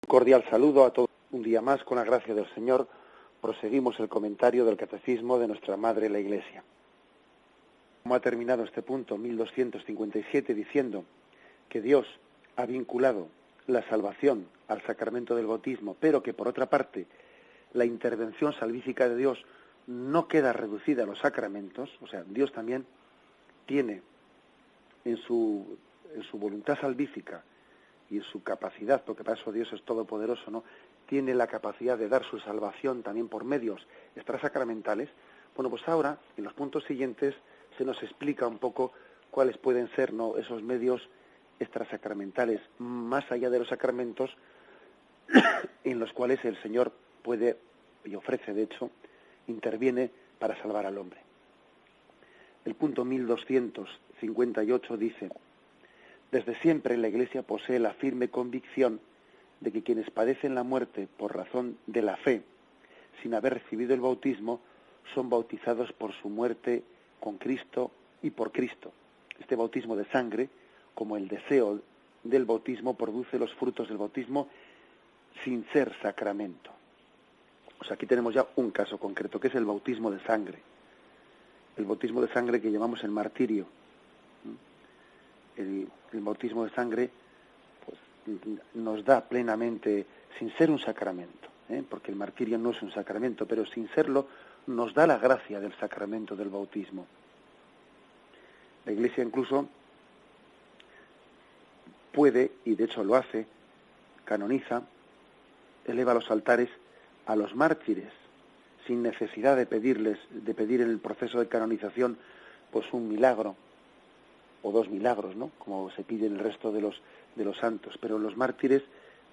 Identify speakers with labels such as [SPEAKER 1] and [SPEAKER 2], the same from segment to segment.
[SPEAKER 1] Cordial saludo a todos. Un día más, con la gracia del Señor, proseguimos el comentario del Catecismo de nuestra Madre la Iglesia. Como ha terminado este punto 1257 diciendo que Dios ha vinculado la salvación al sacramento del bautismo, pero que por otra parte la intervención salvífica de Dios no queda reducida a los sacramentos, o sea, Dios también tiene en su voluntad salvífica y en su capacidad, porque para eso Dios es todopoderoso, ¿no? Tiene la capacidad de dar su salvación también por medios extrasacramentales. Bueno, pues ahora, en los puntos siguientes, se nos explica un poco cuáles pueden ser, ¿no?, esos medios extrasacramentales, más allá de los sacramentos, en los cuales el Señor puede, y ofrece, de hecho, interviene para salvar al hombre. El punto 1258 dice: desde siempre la Iglesia posee la firme convicción de que quienes padecen la muerte por razón de la fe, sin haber recibido el bautismo, son bautizados por su muerte con Cristo y por Cristo. Este bautismo de sangre, como el deseo del bautismo, produce los frutos del bautismo sin ser sacramento. O sea, aquí tenemos ya un caso concreto, que es el bautismo de sangre. El bautismo de sangre que llamamos el martirio. El bautismo de sangre pues, nos da plenamente, sin ser un sacramento, porque el martirio no es un sacramento, pero sin serlo nos da la gracia del sacramento del bautismo. La Iglesia incluso puede, y de hecho lo hace, canoniza, eleva a los altares a los mártires, sin necesidad de pedir en el proceso de canonización pues un milagro o dos milagros, ¿no?, como se pide en el resto de los santos. Pero los mártires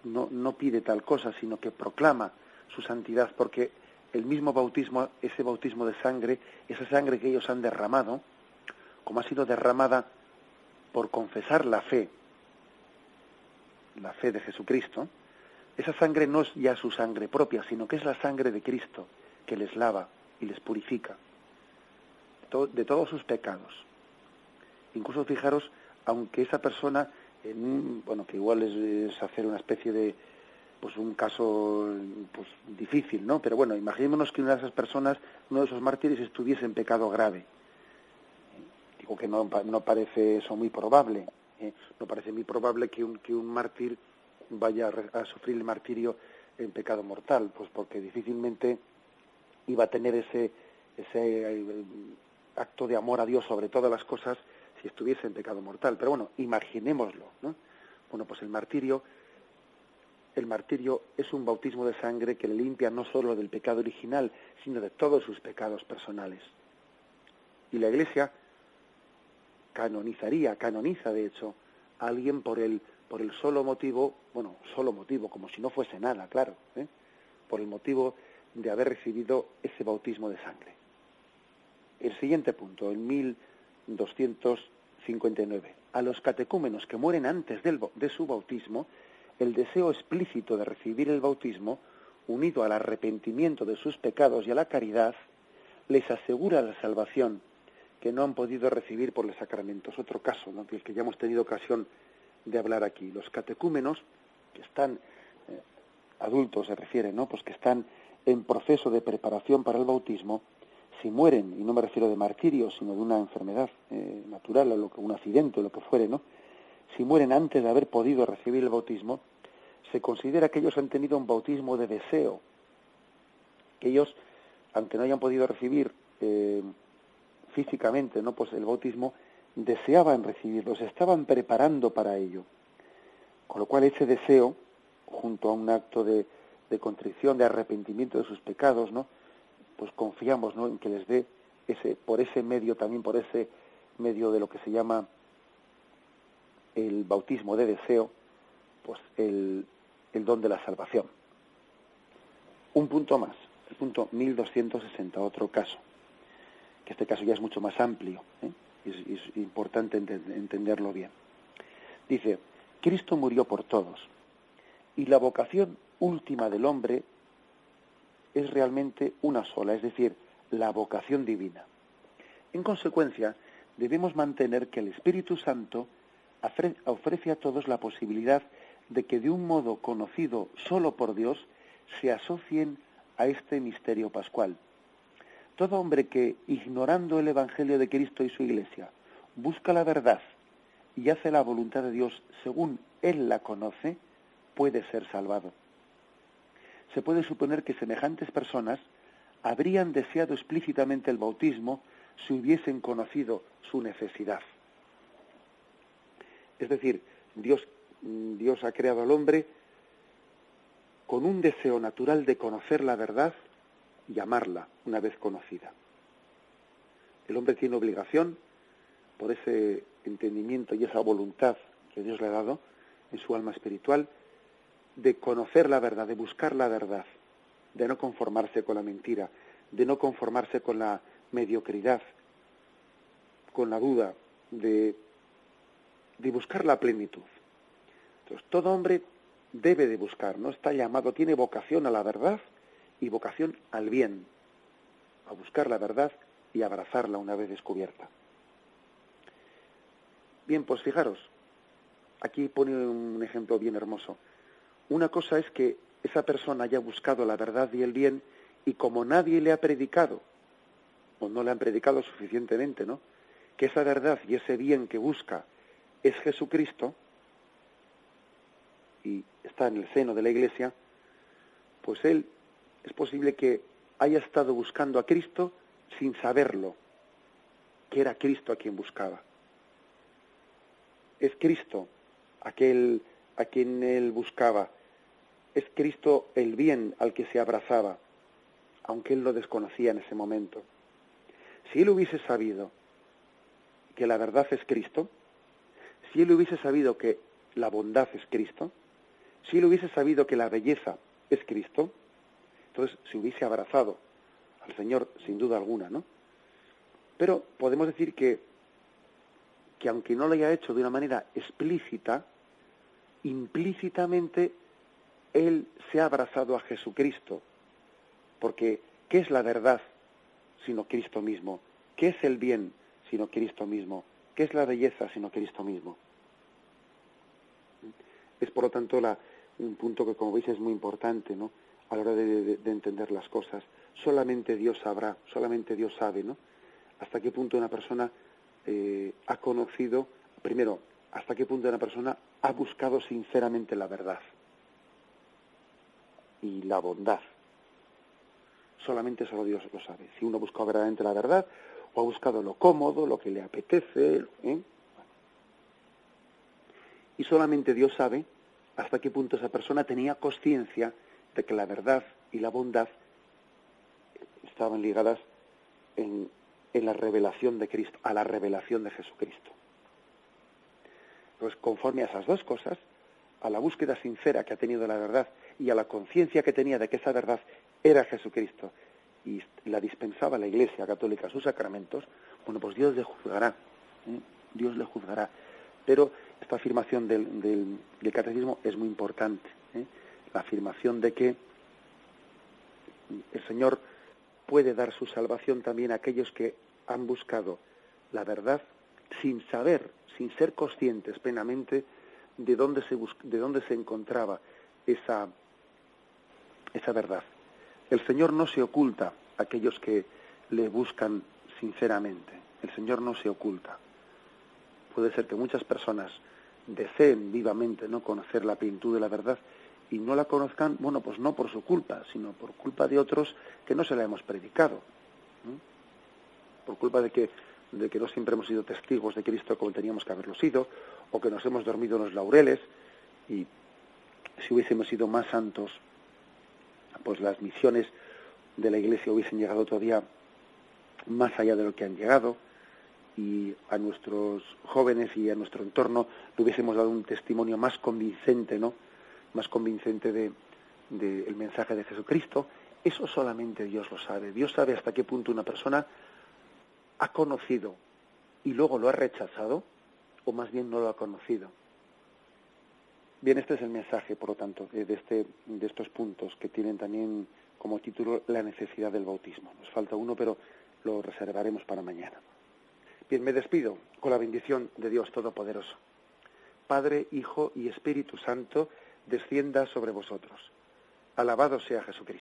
[SPEAKER 1] no pide tal cosa, sino que proclama su santidad, porque el mismo bautismo, ese bautismo de sangre, esa sangre que ellos han derramado, como ha sido derramada por confesar la fe de Jesucristo, esa sangre no es ya su sangre propia, sino que es la sangre de Cristo, que les lava y les purifica de todos sus pecados. Incluso fijaros, aunque esa persona, que igual es hacer una especie de, pues un caso pues difícil, ¿no? Pero bueno, imaginémonos que una de esas personas, uno de esos mártires, estuviese en pecado grave. Digo que no parece eso muy probable. No parece muy probable que un mártir vaya a sufrir el martirio en pecado mortal, pues porque difícilmente iba a tener ese acto de amor a Dios sobre todas las cosas si estuviese en pecado mortal. Pero bueno, imaginémoslo, ¿no? Bueno, pues el martirio es un bautismo de sangre que le limpia no solo del pecado original, sino de todos sus pecados personales. Y la Iglesia canoniza de hecho a alguien por el solo motivo, como si no fuese nada, claro, por el motivo de haber recibido ese bautismo de sangre. El siguiente punto, el 1259. A los catecúmenos que mueren antes de su bautismo, el deseo explícito de recibir el bautismo, unido al arrepentimiento de sus pecados y a la caridad, les asegura la salvación que no han podido recibir por los sacramentos. Otro caso, ¿no?, del que ya hemos tenido ocasión de hablar aquí. Los catecúmenos que están, adultos se refiere, ¿no?, pues que están en proceso de preparación para el bautismo, si mueren, y no me refiero de martirio, sino de una enfermedad natural, o un accidente, o lo que fuere, ¿no?, si mueren antes de haber podido recibir el bautismo, se considera que ellos han tenido un bautismo de deseo, que ellos, aunque no hayan podido recibir físicamente, ¿no?, pues el bautismo, deseaban recibirlo, se estaban preparando para ello. Con lo cual ese deseo, junto a un acto de contrición, de arrepentimiento de sus pecados, ¿no?, pues confiamos, ¿no?, en que les dé por ese medio de lo que se llama el bautismo de deseo, pues el don de la salvación. Un punto más, el punto 1260, otro caso, que este caso ya es mucho más amplio, es importante entenderlo bien. Dice: Cristo murió por todos, y la vocación última del hombre es realmente una sola, es decir, la vocación divina. En consecuencia, debemos mantener que el Espíritu Santo ofrece a todos la posibilidad de que de un modo conocido solo por Dios se asocien a este misterio pascual. Todo hombre que, ignorando el Evangelio de Cristo y su Iglesia, busca la verdad y hace la voluntad de Dios según él la conoce, puede ser salvado. Se puede suponer que semejantes personas habrían deseado explícitamente el bautismo si hubiesen conocido su necesidad. Es decir, Dios ha creado al hombre con un deseo natural de conocer la verdad y amarla una vez conocida. El hombre tiene obligación, por ese entendimiento y esa voluntad que Dios le ha dado en su alma espiritual, de conocer la verdad, de buscar la verdad, de no conformarse con la mentira, de no conformarse con la mediocridad, con la duda, de buscar la plenitud. Entonces, todo hombre debe de buscar, ¿no? Está llamado, tiene vocación a la verdad y vocación al bien, a buscar la verdad y abrazarla una vez descubierta. Bien, pues fijaros, aquí pone un ejemplo bien hermoso. Una cosa es que esa persona haya buscado la verdad y el bien, y como nadie le ha predicado, o no le han predicado suficientemente, ¿no?, que esa verdad y ese bien que busca es Jesucristo, y está en el seno de la Iglesia, pues él es posible que haya estado buscando a Cristo sin saberlo, que era Cristo a quien buscaba. Es Cristo a quien él buscaba, es Cristo el bien al que se abrazaba, aunque él lo desconocía en ese momento. Si él hubiese sabido que la verdad es Cristo, si él hubiese sabido que la bondad es Cristo, si él hubiese sabido que la belleza es Cristo, entonces se hubiese abrazado al Señor sin duda alguna, ¿no? Pero podemos decir que aunque no lo haya hecho de una manera explícita, implícitamente él se ha abrazado a Jesucristo, porque ¿qué es la verdad sino Cristo mismo? ¿Qué es el bien sino Cristo mismo? ¿Qué es la belleza sino Cristo mismo? Es por lo tanto un punto que, como veis, es muy importante, ¿no?, a la hora de entender las cosas. Solamente Dios sabrá, solamente Dios sabe, ¿no?, hasta qué punto una persona ha conocido, primero, hasta qué punto una persona ha buscado sinceramente la verdad y la bondad. Solamente solo Dios lo sabe. Si uno busca verdaderamente la verdad, o ha buscado lo cómodo, lo que le apetece, y solamente Dios sabe hasta qué punto esa persona tenía conciencia de que la verdad y la bondad estaban ligadas en la revelación de Cristo, a la revelación de Jesucristo. Pues conforme a esas dos cosas, a la búsqueda sincera que ha tenido de la verdad y a la conciencia que tenía de que esa verdad era Jesucristo y la dispensaba la Iglesia Católica, sus sacramentos, bueno, pues Dios le juzgará, Dios le juzgará. Pero esta afirmación del catecismo es muy importante, la afirmación de que el Señor puede dar su salvación también a aquellos que han buscado la verdad sin saber, sin ser conscientes plenamente de dónde se encontraba esa verdad. El Señor no se oculta a aquellos que le buscan sinceramente. El Señor no se oculta. Puede ser que muchas personas deseen vivamente no conocer la plenitud de la verdad y no la conozcan, bueno, pues no por su culpa, sino por culpa de otros que no se la hemos predicado, ¿no? Por culpa de que no siempre hemos sido testigos de Cristo como teníamos que haberlo sido, o que nos hemos dormido en los laureles, y si hubiésemos sido más santos, pues las misiones de la Iglesia hubiesen llegado todavía más allá de lo que han llegado, y a nuestros jóvenes y a nuestro entorno le hubiésemos dado un testimonio más convincente, ¿no?, más convincente del mensaje de Jesucristo. Eso solamente Dios lo sabe. Dios sabe hasta qué punto una persona ha conocido y luego lo ha rechazado, o más bien no lo ha conocido. Bien, este es el mensaje, por lo tanto, de estos puntos que tienen también como título la necesidad del bautismo. Nos falta uno, pero lo reservaremos para mañana. Bien, me despido con la bendición de Dios Todopoderoso. Padre, Hijo y Espíritu Santo, descienda sobre vosotros. Alabado sea Jesucristo.